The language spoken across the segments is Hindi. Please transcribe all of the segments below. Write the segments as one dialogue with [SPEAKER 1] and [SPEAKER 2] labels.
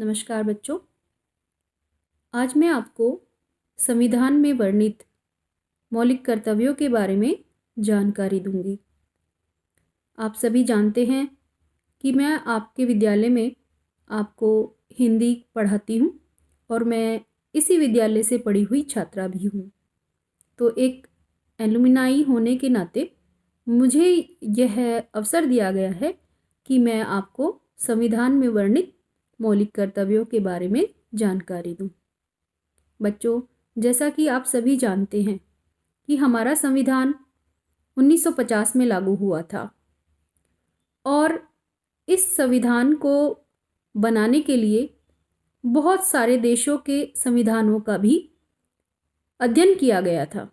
[SPEAKER 1] नमस्कार बच्चों। आज मैं आपको संविधान में वर्णित मौलिक कर्तव्यों के बारे में जानकारी दूंगी। आप सभी जानते हैं कि मैं आपके विद्यालय में आपको हिंदी पढ़ाती हूँ और मैं इसी विद्यालय से पढ़ी हुई छात्रा भी हूँ। तो एक एलुमनाई होने के नाते मुझे यह अवसर दिया गया है कि मैं आपको संविधान में वर्णित मौलिक कर्तव्यों के बारे में जानकारी दूं। बच्चों, जैसा कि आप सभी जानते हैं कि हमारा संविधान 1950 में लागू हुआ था और इस संविधान को बनाने के लिए बहुत सारे देशों के संविधानों का भी अध्ययन किया गया था।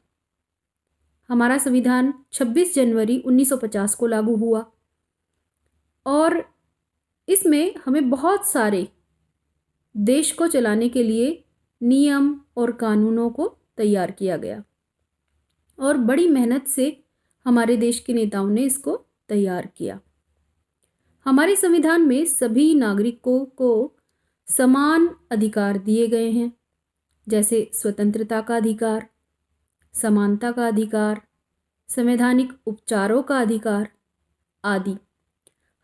[SPEAKER 1] हमारा संविधान 26 जनवरी 1950 को लागू हुआ और इसमें हमें बहुत सारे देश को चलाने के लिए नियम और कानूनों को तैयार किया गया और बड़ी मेहनत से हमारे देश के नेताओं ने इसको तैयार किया। हमारे संविधान में सभी नागरिकों को समान अधिकार दिए गए हैं, जैसे स्वतंत्रता का अधिकार, समानता का अधिकार, संवैधानिक उपचारों का अधिकार आदि।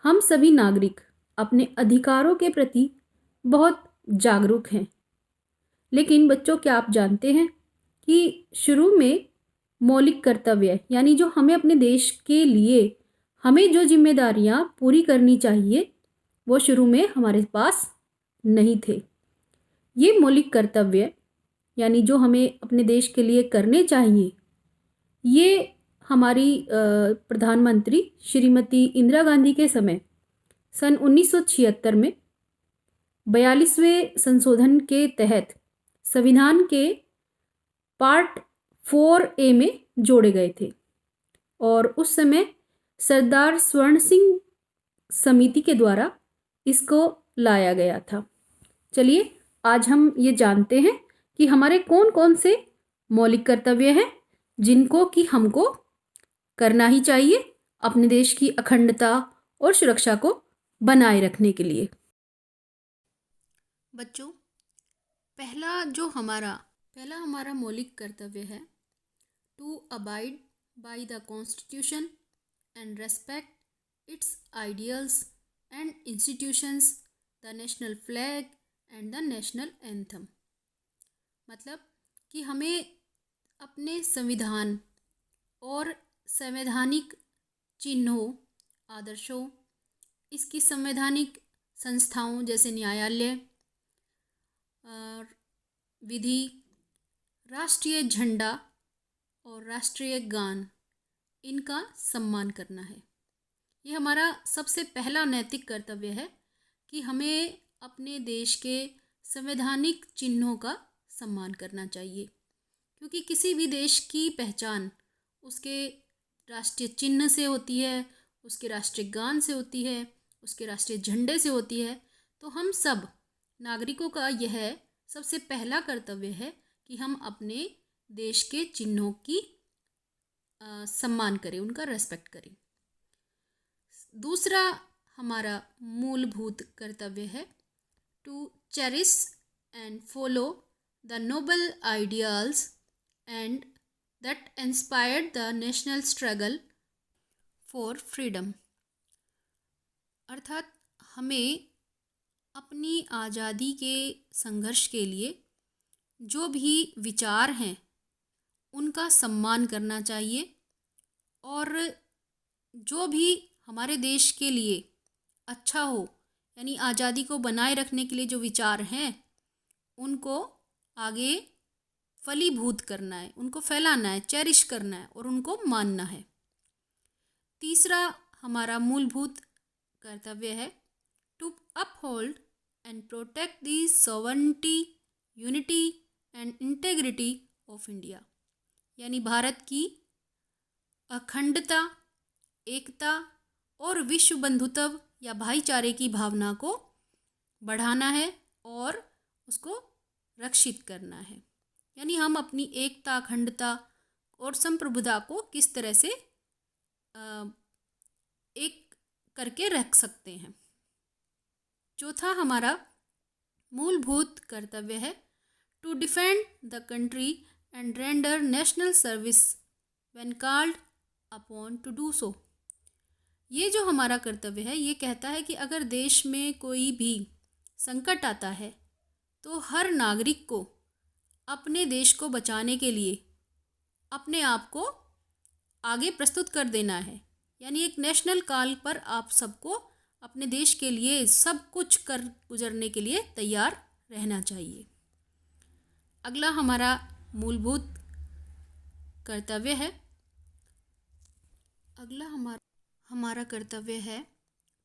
[SPEAKER 1] हम सभी नागरिक अपने अधिकारों के प्रति बहुत जागरूक हैं। लेकिन बच्चों, क्या आप जानते हैं कि शुरू में मौलिक कर्तव्य यानी जो हमें अपने देश के लिए हमें जो जिम्मेदारियां पूरी करनी चाहिए वो शुरू में हमारे पास नहीं थे। ये मौलिक कर्तव्य यानी जो हमें अपने देश के लिए करने चाहिए, ये हमारी प्रधानमंत्री श्रीमती इंदिरा गांधी के समय सन 1976 में 42वें संशोधन के तहत संविधान के पार्ट 4A में जोड़े गए थे और उस समय सरदार स्वर्ण सिंह समिति के द्वारा इसको लाया गया था। चलिए आज हम ये जानते हैं कि हमारे कौन कौन से मौलिक कर्तव्य हैं जिनको कि हमको करना ही चाहिए अपने देश की अखंडता और सुरक्षा को बनाए रखने के लिए। बच्चों, पहला हमारा मौलिक कर्तव्य है to abide by the constitution and respect its ideals and institutions, the national flag and the national anthem. मतलब कि हमें अपने संविधान और संवैधानिक चिन्हों, आदर्शों, इसकी संवैधानिक संस्थाओं जैसे न्यायालय और विधि, राष्ट्रीय झंडा और राष्ट्रीय गान, इनका सम्मान करना है। ये हमारा सबसे पहला नैतिक कर्तव्य है कि हमें अपने देश के संवैधानिक चिन्हों का सम्मान करना चाहिए, क्योंकि किसी भी देश की पहचान उसके राष्ट्रीय चिन्ह से होती है, उसके राष्ट्रीय गान से होती है, उसके राष्ट्रीय झंडे से होती है। तो हम सब नागरिकों का यह सबसे पहला कर्तव्य है कि हम अपने देश के चिन्हों की सम्मान करें, उनका रेस्पेक्ट करें। दूसरा हमारा मूलभूत कर्तव्य है to cherish and follow the noble ideals and that inspired the national struggle for freedom. अर्थात हमें अपनी आज़ादी के संघर्ष के लिए जो भी विचार हैं उनका सम्मान करना चाहिए और जो भी हमारे देश के लिए अच्छा हो, यानी आज़ादी को बनाए रखने के लिए जो विचार हैं उनको आगे फलीभूत करना है, उनको फैलाना है, चेरिश करना है और उनको मानना है। तीसरा हमारा मूलभूत कर्तव्य है to uphold and protect the sovereignty, unity and integrity of India, यानी भारत की अखंडता, एकता और विश्व बंधुत्व या भाईचारे की भावना को बढ़ाना है और उसको रक्षित करना है। यानी हम अपनी एकता, अखंडता और संप्रभुता को किस तरह से एक करके रख सकते हैं। चौथा हमारा मूलभूत कर्तव्य है to defend the country and render national service when called upon to do so. ये जो हमारा कर्तव्य है ये कहता है कि अगर देश में कोई भी संकट आता है तो हर नागरिक को अपने देश को बचाने के लिए अपने आप को आगे प्रस्तुत कर देना है। यानी एक नेशनल कॉल पर आप सबको अपने देश के लिए सब कुछ कर गुजरने के लिए तैयार रहना चाहिए। अगला हमारा मूलभूत कर्तव्य है हमारा कर्तव्य है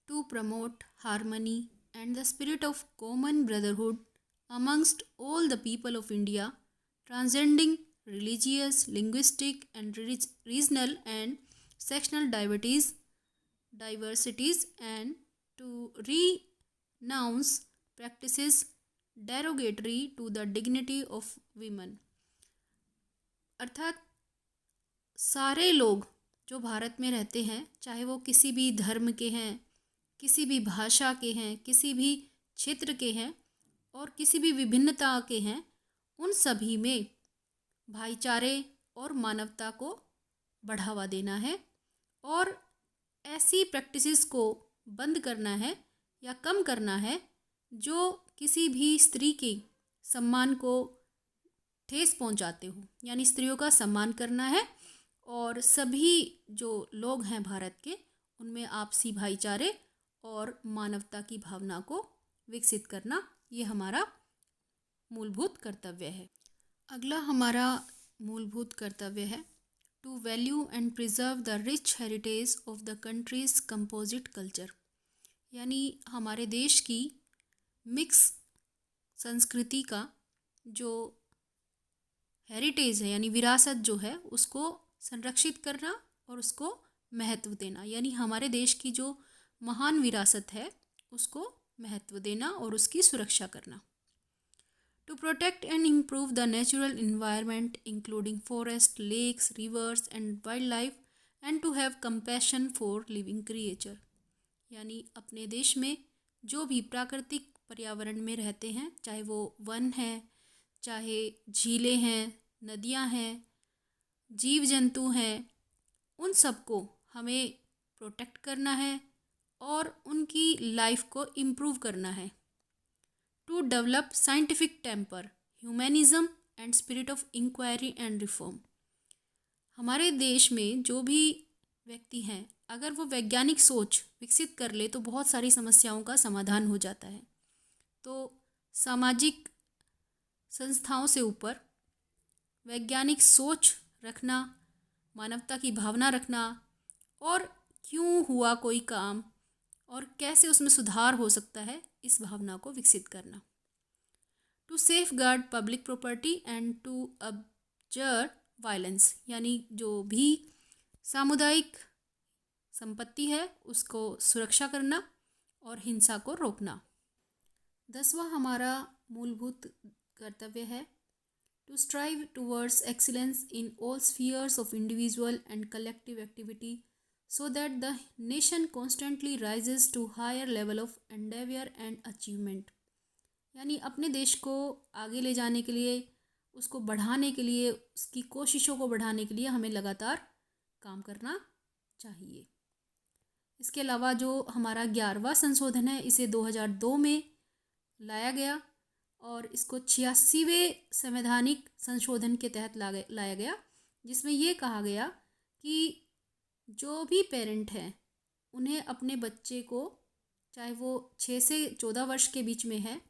[SPEAKER 1] to promote harmony and the spirit of common brotherhood amongst all the people of India, transcending religious, linguistic and regional and sectional diversities and to renounce practices derogatory to the dignity of women। अर्थात सारे लोग जो भारत में रहते हैं, चाहे वो किसी भी धर्म के हैं, किसी भी भाषा के हैं, किसी भी क्षेत्र के हैं और किसी भी विभिन्नता के हैं, उन सभी में भाईचारे और मानवता को बढ़ावा देना है और ऐसी प्रैक्टिसेस को बंद करना है या कम करना है जो किसी भी स्त्री के सम्मान को ठेस पहुंचाते हो। यानी स्त्रियों का सम्मान करना है और सभी जो लोग हैं भारत के उनमें आपसी भाईचारे और मानवता की भावना को विकसित करना, ये हमारा मूलभूत कर्तव्य है। अगला हमारा मूलभूत कर्तव्य है to value and preserve the rich heritage of the country's composite culture. यानी हमारे देश की मिक्स संस्कृति का जो हेरिटेज है यानी विरासत जो है उसको संरक्षित करना और उसको महत्व देना। यानी हमारे देश की जो महान विरासत है उसको महत्व देना और उसकी सुरक्षा करना। To protect and improve the natural environment including forests, lakes, rivers and wildlife and to have compassion for living creature। यानी अपने देश में जो भी प्राकृतिक पर्यावरण में रहते हैं, चाहे वो वन है, चाहे झीलें हैं, नदियां हैं, जीव जंतु हैं, उन सबको हमें प्रोटेक्ट करना है और उनकी लाइफ को इम्प्रूव करना है। To develop scientific temper, humanism and spirit of inquiry and reform. हमारे देश में जो भी व्यक्ति हैं अगर वो वैज्ञानिक सोच विकसित कर ले तो बहुत सारी समस्याओं का समाधान हो जाता है। तो सामाजिक संस्थाओं से ऊपर वैज्ञानिक सोच रखना, मानवता की भावना रखना और क्यों हुआ कोई काम और कैसे उसमें सुधार हो सकता है, इस भावना को विकसित करना। To safeguard public property and to observe violence. यानी जो भी सामुदायिक संपत्ति है उसको सुरक्षा करना और हिंसा को रोकना। 10वां हमारा मूलभूत कर्तव्य है to strive towards excellence in all spheres of individual and collective activity so that the nation constantly rises to higher level of endeavor and achievement। यानी अपने देश को आगे ले जाने के लिए, उसको बढ़ाने के लिए, उसकी कोशिशों को बढ़ाने के लिए हमें लगातार काम करना चाहिए। इसके अलावा जो हमारा 11वां संशोधन है इसे 2002 में लाया गया और इसको 86वें संवैधानिक संशोधन के तहत लाया गया, जिसमें ये कहा गया कि जो भी पेरेंट हैं उन्हें अपने बच्चे को, चाहे वो 6 से 14 वर्ष के बीच में है,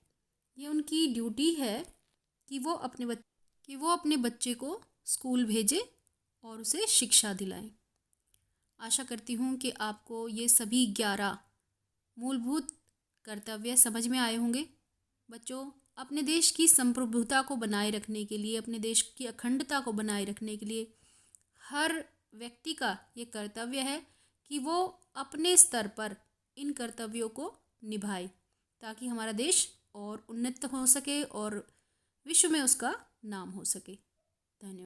[SPEAKER 1] ये उनकी ड्यूटी है कि वो अपने बच्चे को स्कूल भेजे और उसे शिक्षा दिलाएं। आशा करती हूँ कि आपको ये सभी 11 मूलभूत कर्तव्य समझ में आए होंगे। बच्चों, अपने देश की संप्रभुता को बनाए रखने के लिए, अपने देश की अखंडता को बनाए रखने के लिए हर व्यक्ति का ये कर्तव्य है कि वो अपने स्तर पर इन कर्तव्यों को निभाए ताकि हमारा देश और उन्नत हो सके और विश्व में उसका नाम हो सके। धन्यवाद।